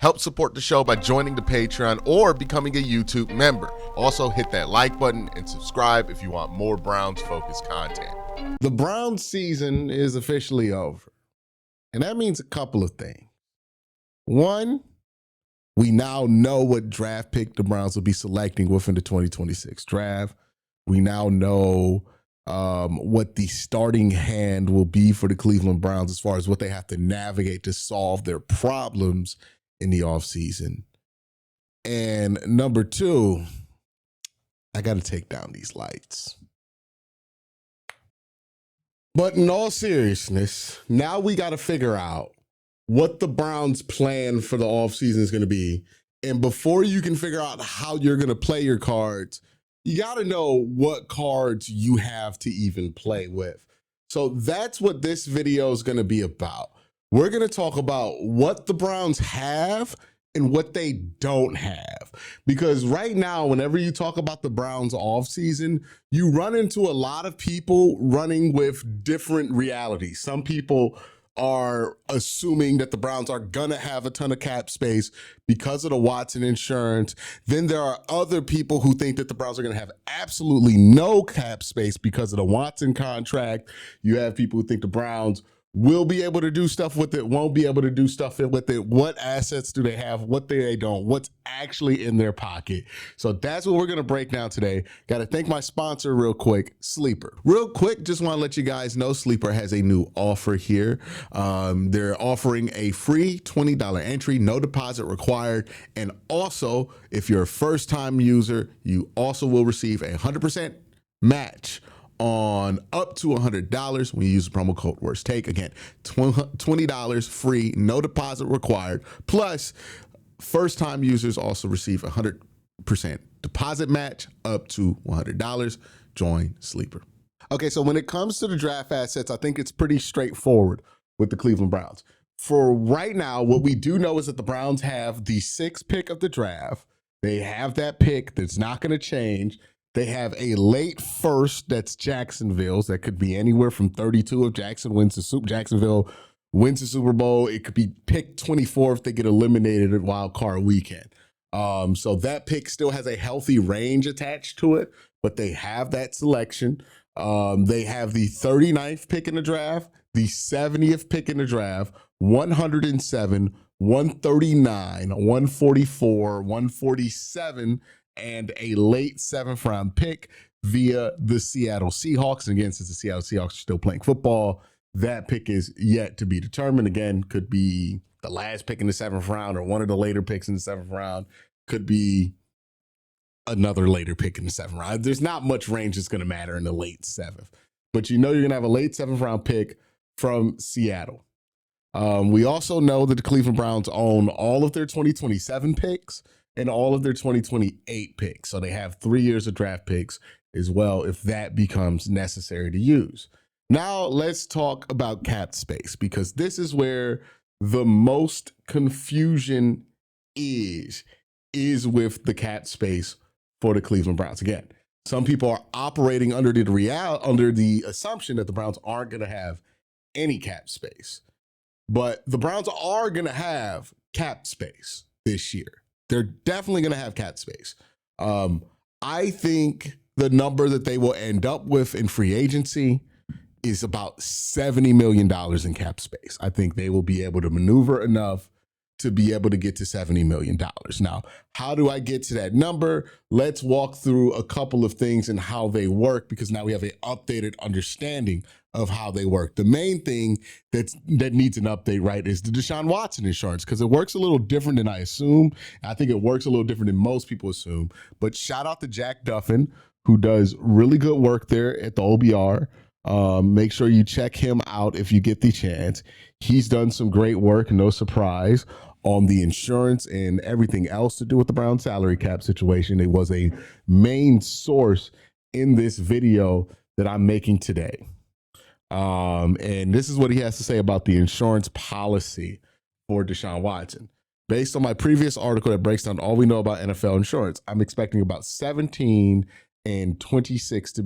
Help support the show by joining the Patreon or becoming a YouTube member. Also, hit that like button and subscribe if you want more Browns-focused content. The Browns season is officially over, and that means a couple of things. One, we now know what draft pick the Browns will be selecting within the 2026 draft. We now know what the starting hand will be for the Cleveland Browns as far as what they have to navigate to solve their problems in the offseason. And number two, I got to take down these lights. But in all seriousness, now we got to figure out what the Browns' plan for the offseason is going to be. And before you can figure out how you're going to play your cards, you got to know what cards you have to even play with. So that's what this video is going to be about. We're going to talk about what the Browns have and what they don't have. Because right now, whenever you talk about the Browns offseason, you run into a lot of people running with different realities. Some people are assuming that the Browns are going to have a ton of cap space because of the Watson insurance. Then there are other people who think that the Browns are going to have absolutely no cap space because of the Watson contract. You have people who think the Browns will be able to do stuff with it, won't be able to do stuff with it. What assets do they have? What they don't? What's actually in their pocket? So that's what we're going to break down today. Got to thank my sponsor real quick, Sleeper. Real quick, just want to let you guys know Sleeper has a new offer here. They're offering a free $20 entry, no deposit required. And also, if you're a first-time user, you also will receive a 100% match on up to $100 when you use the promo code Worst Take. Again, $20 free, no deposit required. Plus, first-time users also receive a 100% deposit match up to $100. Join Sleeper. Okay, so when it comes to the draft assets, I think it's pretty straightforward with the Cleveland Browns. For right now, what we do know is that the Browns have the 6th pick of the draft. They have that pick that's not going to change. They have a late first that's Jacksonville's. That could be anywhere from 32 if Jacksonville wins the Super Bowl. It could be pick 24 if they get eliminated at Wild Card Weekend. So that pick still has a healthy range attached to it, but they have that selection. They have the 39th pick in the draft, the 70th pick in the draft, 107, 139, 144, 147, and a late 7th round pick via the Seattle Seahawks. And again, since the Seattle Seahawks are still playing football, that pick is yet to be determined. Again, could be the last pick in the 7th round or one of the later picks in the 7th round. Could be another later pick in the 7th round. There's not much range that's going to matter in the late 7th. But you know you're going to have a late 7th round pick from Seattle. We also know that the Cleveland Browns own all of their 2027 picks and all of their 2028 picks. So they have 3 years of draft picks as well if that becomes necessary to use. Now let's talk about cap space, because this is where the most confusion is with the cap space for the Cleveland Browns. Again, some people are operating under the assumption that the Browns aren't going to have any cap space. But the Browns are going to have cap space this year. They're definitely going to have cap space. I think the number that they will end up with in free agency is about $70 million in cap space. I think they will be able to maneuver enough to be able to get to $70 million. Now, how do I get to that number? Let's walk through a couple of things and how they work, because now we have an updated understanding of how they work. The main thing that needs an update, right, is the Deshaun Watson insurance, because it works a little different than I assume. I think it works a little different than most people assume. But shout out to Jack Duffin, who does really good work there at the OBR. Make sure you check him out if you get the chance. He's done some great work, no surprise, on the insurance and everything else to do with the Brown salary cap situation. It was a main source in this video that I'm making today. And this is what he has to say about the insurance policy for Deshaun Watson. Based on my previous article that breaks down all we know about NFL insurance, I'm expecting about 17 and 26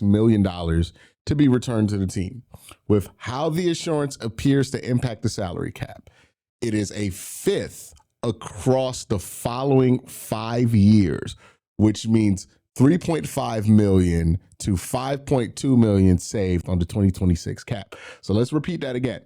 million dollars to be returned to the team. With how the insurance appears to impact the salary cap, it is a fifth across the following 5 years, which means 3.5 million to 5.2 million saved on the 2026 cap. So let's repeat that again.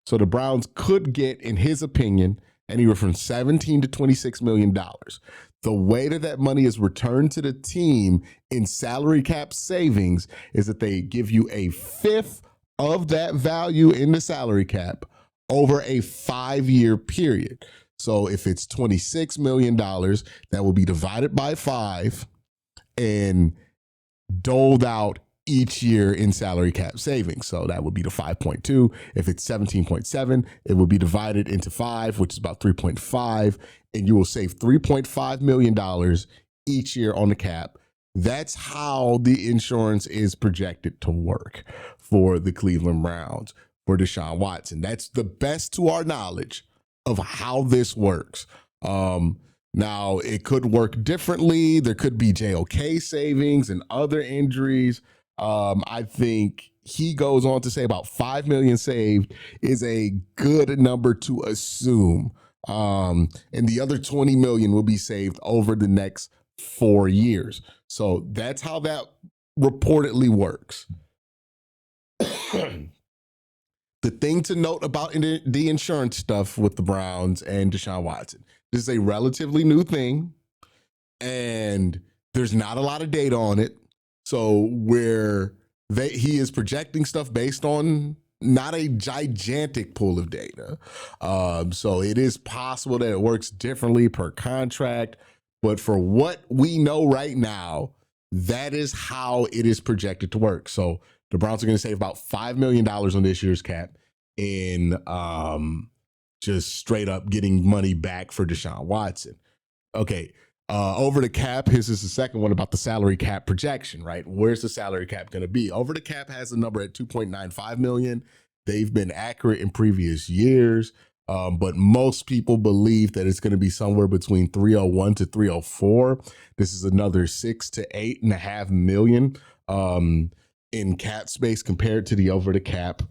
So the Browns could get, in his opinion, anywhere from 17 to 26 million dollars. The way that money is returned to the team in salary cap savings is that they give you a fifth of that value in the salary cap over a 5-year period. So if it's $26 million, that will be divided by 5 and doled out each year in salary cap savings. So that would be the 5.2. If it's 17.7, it will be divided into 5, which is about 3.5, and you will save $3.5 million each year on the cap. That's how the insurance is projected to work for the Cleveland Browns, for Deshaun Watson. That's the best to our knowledge of how this works. Now, it could work differently. There could be JOK savings and other injuries. I think he goes on to say about 5 million saved is a good number to assume. And the other 20 million will be saved over the next 4 years. So that's how that reportedly works. The thing to note about the insurance stuff with the Browns and Deshaun Watson, this is a relatively new thing, and there's not a lot of data on it. So he is projecting stuff based on not a gigantic pool of data. So it is possible that it works differently per contract, but for what we know right now, that is how it is projected to work. So the Browns are going to save about $5 million on this year's cap in just straight up getting money back for Deshaun Watson. Okay, over the cap, his is the second one about the salary cap projection, right? Where's the salary cap going to be? Over the cap has a number at 2.95 million. They've been accurate in previous years, but most people believe that it's going to be somewhere between 301 to 304. This is another 6 to 8.5 million in cap space compared to the over the cap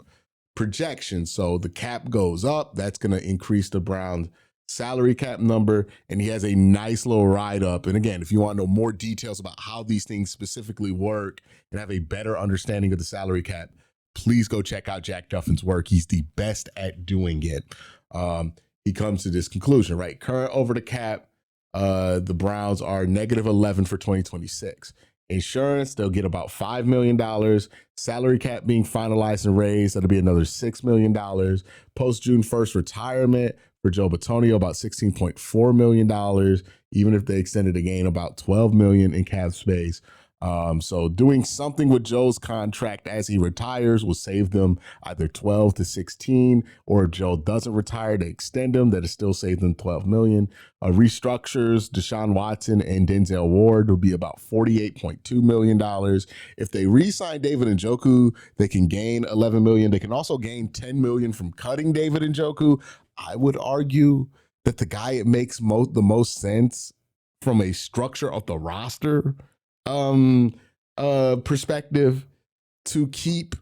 projection. So the cap goes up. That's going to increase the Browns salary cap number, and he has a nice little write up. And again, if you want to know more details about how these things specifically work and have a better understanding of the salary cap, please go check out Jack Duffin's work. He's the best at doing it. He comes to this conclusion, right? Current over the cap, the Browns are negative 11 for 2026. Insurance, they'll get about $5 million. Salary cap being finalized and raised, that'll be another $6 million. Post June 1st retirement for Joe Bitonio, about $16.4 million. Even if they extended the gain, about $12 million in cap space. So doing something with Joe's contract as he retires will save them either 12 to 16, or if Joe doesn't retire, they extend him, that'll still save them 12 million. Restructures Deshaun Watson and Denzel Ward will be about $48.2 million. If they re-sign David Njoku, they can gain 11 million. They can also gain 10 million from cutting David Njoku. I would argue that the guy it makes the most sense from a structure of the roster perspective to keep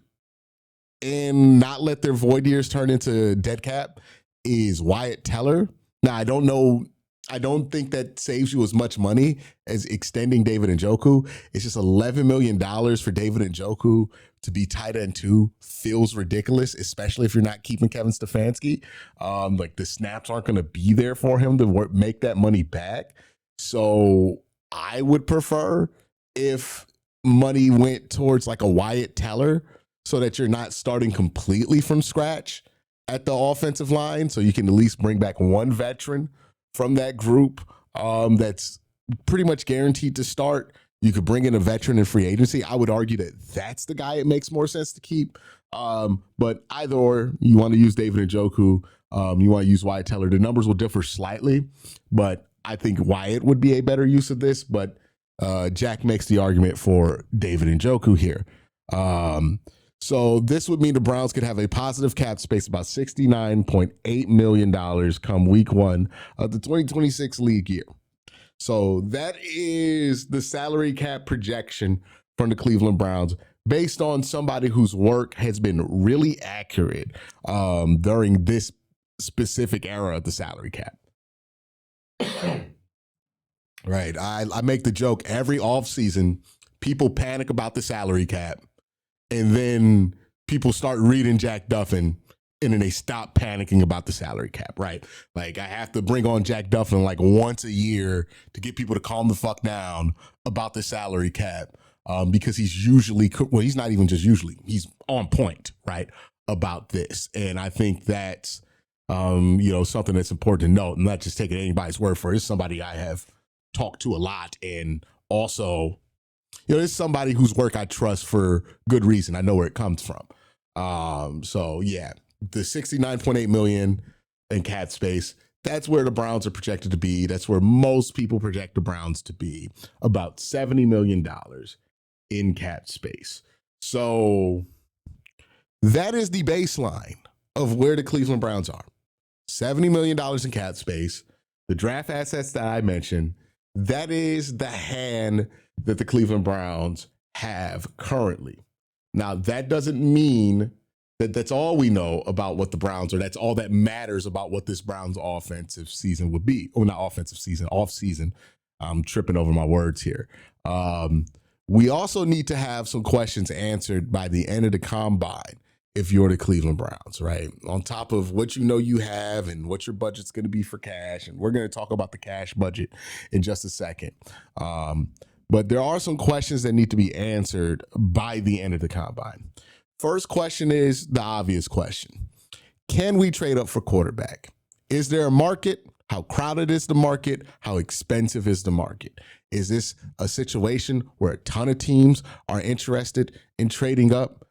and not let their void years turn into dead cap is Wyatt Teller. Now, I don't think that saves you as much money as extending David Njoku. It's just $11 million for David Njoku to be tight end 2 feels ridiculous, especially if you're not keeping Kevin Stefanski. Like the snaps aren't going to be there for him to make that money back. So I would prefer if money went towards like a Wyatt Teller so that you're not starting completely from scratch at the offensive line. So you can at least bring back one veteran from that group that's pretty much guaranteed to start. You could bring in a veteran in free agency. I would argue that that's the guy it makes more sense to keep. But either or, you want to use David Njoku, you want to use Wyatt Teller. The numbers will differ slightly, but I think Wyatt would be a better use of this. But Jack makes the argument for David Njoku here. So this would mean the Browns could have a positive cap space, about $69.8 million come week 1 of the 2026 league year. So that is the salary cap projection from the Cleveland Browns based on somebody whose work has been really accurate during this specific era of the salary cap. Right. I make the joke every offseason, people panic about the salary cap, and then people start reading Jack Duffin, and then they stop panicking about the salary cap, right? Like, I have to bring on Jack Duffin like once a year to get people to calm the fuck down about the salary cap, because he's usually, well, he's not even just usually, he's on point, right, about this. And I think that's, something that's important to note, and not just taking anybody's word for it. It's somebody I have talked to a lot, and also, it's somebody whose work I trust for good reason. I know where it comes from. So yeah, the $69.8 million in cap space, that's where the Browns are projected to be. That's where most people project the Browns to be, about $70 million in cap space. So that is the baseline of where the Cleveland Browns are. $70 million in cap space, the draft assets that I mentioned, that is the hand that the Cleveland Browns have currently. Now, that doesn't mean that that's all we know about what the Browns, or that's all that matters about what this Browns offensive season would be. Oh, not offensive season, off season. I'm tripping over my words here. We also need to have some questions answered by the end of the combine if you're the Cleveland Browns, right? On top of what you have and what your budget's going to be for cash. And we're going to talk about the cash budget in just a second. But there are some questions that need to be answered by the end of the combine. First question is the obvious question. Can we trade up for quarterback? Is there a market? How crowded is the market? How expensive is the market? Is this a situation where a ton of teams are interested in trading up?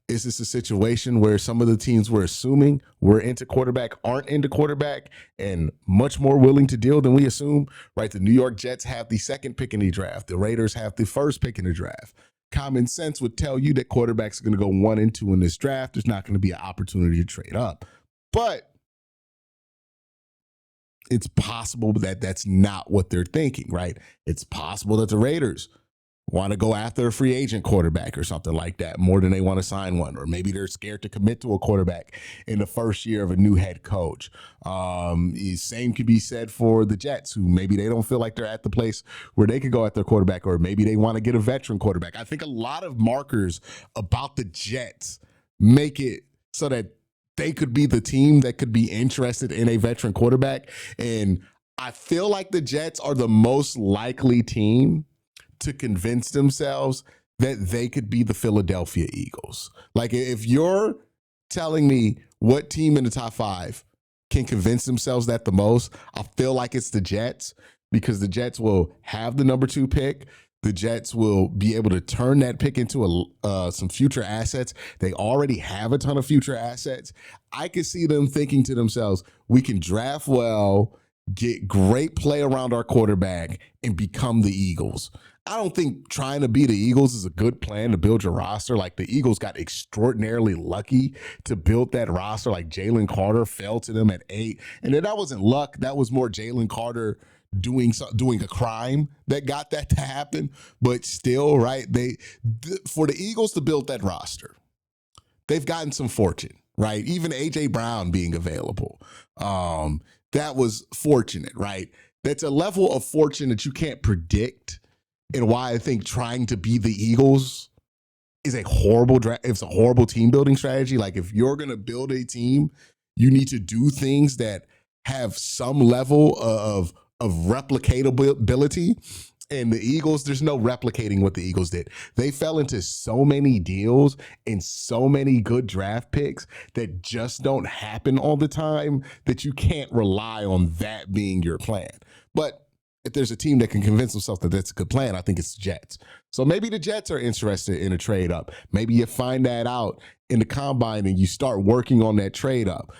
Is this a situation where some of the teams we're assuming we're into quarterback aren't into quarterback and much more willing to deal than we assume, right? The New York Jets have the second pick in the draft. The Raiders have the first pick in the draft. Common sense would tell you that quarterbacks are going to go 1 and 2 in this draft. There's not going to be an opportunity to trade up. But it's possible that that's not what they're thinking, right? It's possible that the Raiders want to go after a free agent quarterback or something like that more than they want to sign one. Or maybe they're scared to commit to a quarterback in the first year of a new head coach. Same could be said for the Jets, who maybe they don't feel like they're at the place where they could go at their quarterback, or maybe they want to get a veteran quarterback. I think a lot of markers about the Jets make it so that they could be the team that could be interested in a veteran quarterback. And I feel like the Jets are the most likely team to convince themselves that they could be the Philadelphia Eagles. Like, if you're telling me what team in the top 5 can convince themselves that the most, I feel like it's the Jets, because the Jets will have the number 2 pick. The Jets will be able to turn that pick into some future assets. They already have a ton of future assets. I could see them thinking to themselves, we can draft well, get great play around our quarterback, and become the Eagles. I don't think trying to be the Eagles is a good plan to build your roster. Like, the Eagles got extraordinarily lucky to build that roster. Like, Jalen Carter fell to them at 8. And then that wasn't luck. That was more Jalen Carter doing a crime that got that to happen. But still, right, for the Eagles to build that roster, they've gotten some fortune, right? Even A.J. Brown being available. That was fortunate, right? That's a level of fortune that you can't predict, and why I think trying to be the Eagles is a horrible it's a horrible team building strategy. Like, if you're going to build a team, you need to do things that have some level of replicatability. And the Eagles, there's no replicating what the Eagles did. They fell into so many deals and so many good draft picks that just don't happen all the time, that you can't rely on that being your plan. But if there's a team that can convince themselves that that's a good plan, I think it's the Jets. So maybe the Jets are interested in a trade up. Maybe you find that out in the combine and you start working on that trade up.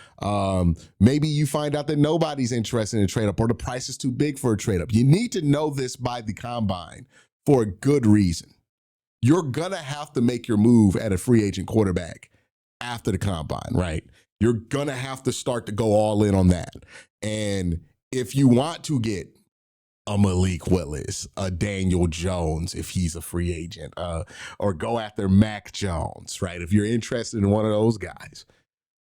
Maybe you find out that nobody's interested in a trade up, or the price is too big for a trade up. You need to know this by the combine for a good reason. You're going to have to make your move at a free agent quarterback after the combine, right? You're going to have to start to go all in on that. And if you want to get a Malik Willis, a Daniel Jones, if he's a free agent, or go after Mac Jones, right? If you're interested in one of those guys,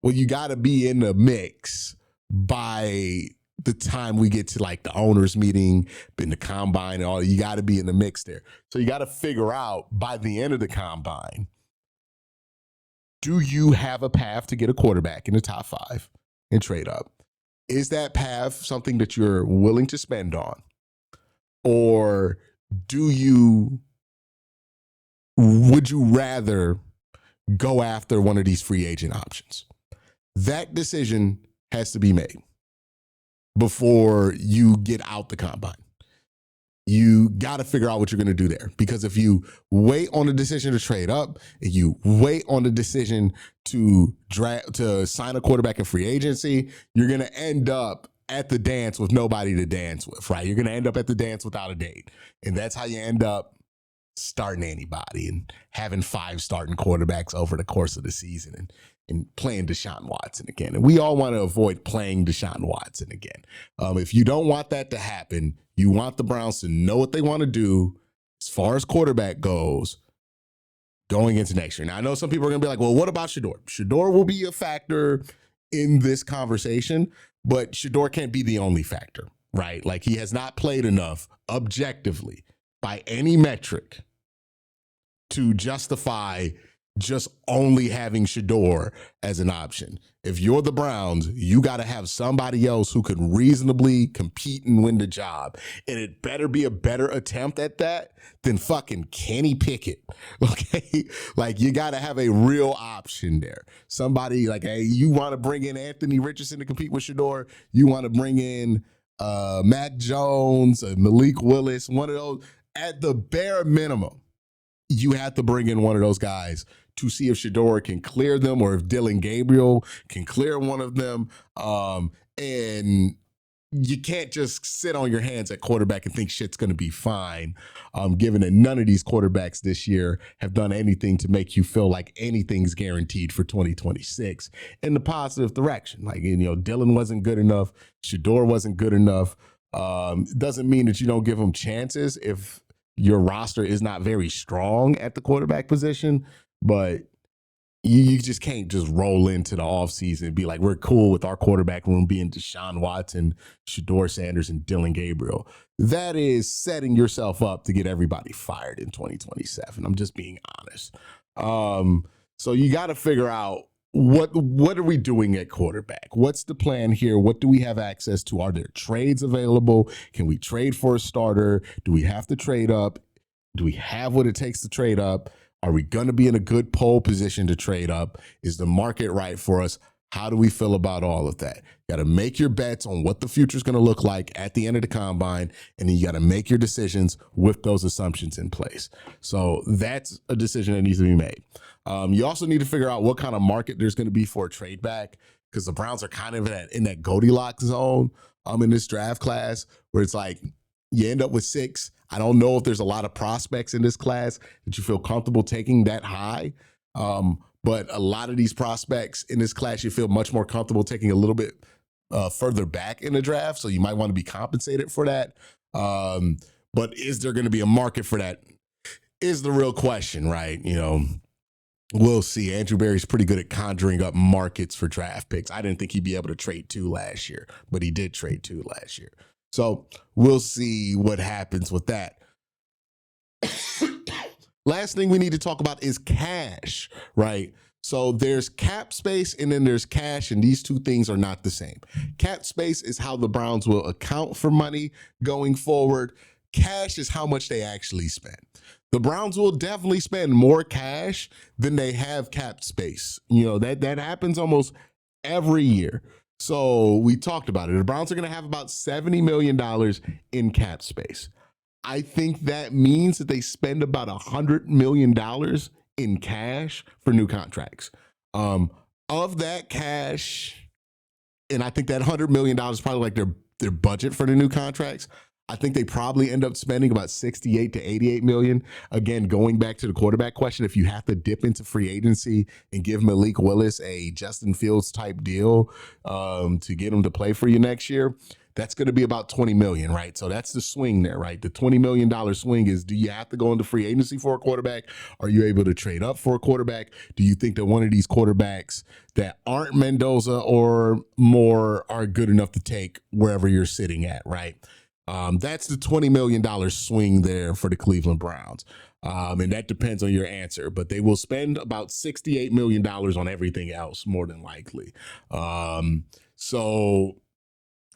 well, you got to be in the mix by the time we get to like the owners meeting, in the combine and all, you got to be in the mix there. So you got to figure out by the end of the combine, do you have a path to get a quarterback in the top 5 and trade up? Is that path something that you're willing to spend on? Or would you rather go after one of these free agent options? That decision has to be made before you get out the combine. You got to figure out what you're going to do there, because if you wait on the decision to trade up, if you wait on the decision to sign a quarterback in free agency, you're going to end up at the dance with nobody to dance with, right? You're going to end up at the dance without a date. And that's how you end up starting anybody and having 5 starting quarterbacks over the course of the season and playing Deshaun Watson again. And we all want to avoid playing Deshaun Watson again. If you don't want that to happen, you want the Browns to know what they want to do as far as quarterback goes going into next year. Now, I know some people are going to be like, well, what about Shedeur? Shedeur will be a factor in this conversation, but Shedeur can't be the only factor, right? Like, he has not played enough objectively by any metric to justify just only having Shedeur as an option. If you're the Browns, you got to have somebody else who can reasonably compete and win the job. And it better be a better attempt at that than fucking Kenny Pickett. Okay? Like, you got to have a real option there. Somebody like, hey, you want to bring in Anthony Richardson to compete with Shedeur? You want to bring in Mac Jones, Malik Willis, one of those. At the bare minimum, you have to bring in one of those guys to see if Shedeur can clear them, or if Dillon Gabriel can clear one of them. And you can't just sit on your hands at quarterback and think shit's going to be fine, given that none of these quarterbacks this year have done anything to make you feel like anything's guaranteed for 2026 in the positive direction. Like, Dillon wasn't good enough. Shedeur wasn't good enough. Doesn't mean that you don't give them chances if your roster is not very strong at the quarterback position, but you just can't just roll into the offseason and be like, we're cool with our quarterback room being Deshaun Watson, Shedeur Sanders, and Dillon Gabriel. That is setting yourself up to get everybody fired in 2027. I'm just being honest. So you got to figure out, what are we doing at quarterback? What's the plan here? What do we have access to? Are there trades available? Can we trade for a starter? Do we have to trade up? Do we have what it takes to trade up? Are we going to be in a good pole position to trade up? Is the market right for us? How do we feel about all of that? You got to make your bets on what the future is going to look like at the end of the combine, and then you got to make your decisions with those assumptions in place. So that's a decision that needs to be made. You also need to figure out what kind of market there's going to be for a trade back, because the Browns are kind of in that Goldilocks zone in this draft class, where it's like you end up with 6. I don't know if there's a lot of prospects in this class that you feel comfortable taking that high. But a lot of these prospects in this class, you feel much more comfortable taking a little bit further back in the draft. So you might want to be compensated for that. But is there going to be a market for that is the real question, right? We'll see. Andrew Berry's pretty good at conjuring up markets for draft picks. I didn't think he'd be able to trade 2 last year, but he did trade 2 last year. So we'll see what happens with that. Last thing we need to talk about is cash, right? So there's cap space and then there's cash, and these two things are not the same. Cap space is how the Browns will account for money going forward. Cash is how much they actually spend. The Browns will definitely spend more cash than they have cap space. That happens almost every year. So we talked about it. The Browns are going to have about $70 million in cap space. I think that means that they spend about $100 million in cash for new contracts. Of that cash, and I think that $100 million is probably like their budget for the new contracts. I think they probably end up spending about 68 to 88 million. Again, going back to the quarterback question, if you have to dip into free agency and give Malik Willis a Justin Fields type deal to get him to play for you next year, That's going to be about 20 million, right? So that's the swing there, right? The $20 million swing is, do you have to go into free agency for a quarterback? Are you able to trade up for a quarterback? Do you think that one of these quarterbacks that aren't Mendoza or more are good enough to take wherever you're sitting at, right? That's the $20 million swing there for the Cleveland Browns. And that depends on your answer, but they will spend about $68 million on everything else, more than likely.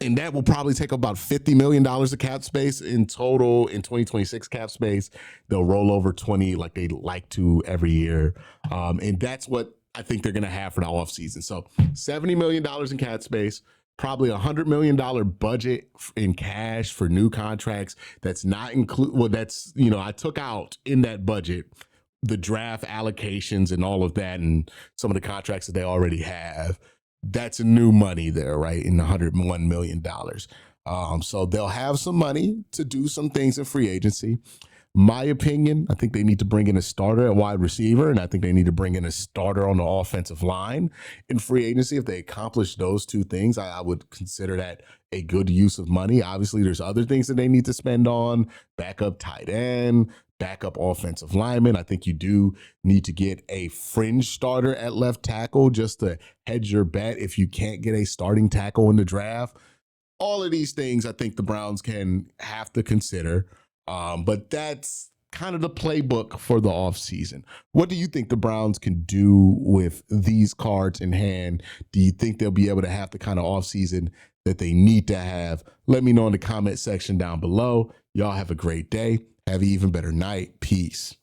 And that will probably take about $50 million of cap space in total in 2026 cap space. They'll roll over 20 like they like to every year. And that's what I think they're going to have for the offseason. So $70 million in cap space, probably $100 million budget in cash for new contracts. That's not include. Well, that's, I took out in that budget the draft allocations and all of that and some of the contracts that they already have. That's new money there, right? In $101 million. So they'll have some money to do some things in free agency. My opinion, I think they need to bring in a starter at wide receiver, and I think they need to bring in a starter on the offensive line in free agency. If they accomplish those two things, I would consider that a good use of money. Obviously, there's other things that they need to spend on, backup tight end, backup offensive lineman. I think you do need to get a fringe starter at left tackle just to hedge your bet if you can't get a starting tackle in the draft. All of these things I think the Browns can have to consider. But that's kind of the playbook for the offseason. What do you think the Browns can do with these cards in hand? Do you think they'll be able to have the kind of offseason that they need to have? Let me know in the comment section down below. Y'all have a great day. Have an even better night. Peace.